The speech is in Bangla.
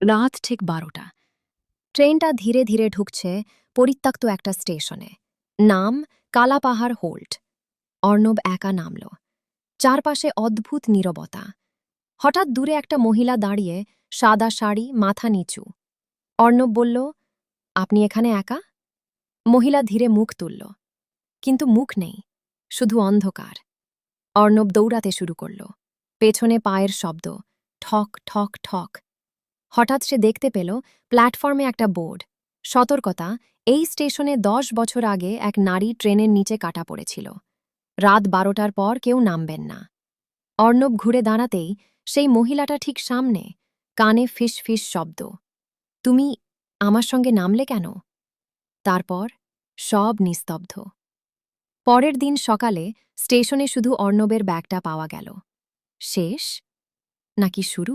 রাত ঠিক 12টা। ট্রেনটা ধীরে ধীরে ঢুকছে পরিত্যক্ত একটা স্টেশনে। নাম কালাপাহাড় হোল্ট। অর্ণব একা নামল। চারপাশে অদ্ভুত নীরবতা। হঠাৎ দূরে একটা মহিলা দাঁড়িয়ে, সাদা শাড়ি, মাথা নিচু। অর্ণব বলল, আপনি এখানে একা? মহিলা ধীরে মুখ তুলল, কিন্তু মুখ নেই, শুধু অন্ধকার। অর্ণব দৌড়াতে শুরু করল। পেছনে পায়ের শব্দ, ঠক ঠক ঠক। হঠাৎ সে দেখতে পেল প্ল্যাটফর্মে একটা বোর্ড, সতর্কতা, এই স্টেশনে 10 বছর আগে এক নারী ট্রেনের নিচে কাটা পড়েছিল। রাত 12টার পর কেউ নামবেন না। অর্ণব ঘুরে দাঁড়াতেই সেই মহিলাটা ঠিক সামনে, কানে ফিস ফিস শব্দ। তুমি আমার সঙ্গে নামলে কেন? তারপর সব নিস্তব্ধ। পরের দিন সকালে স্টেশনে শুধু অর্ণবের ব্যাগটা পাওয়া গেল। শেষ নাকি শুরু?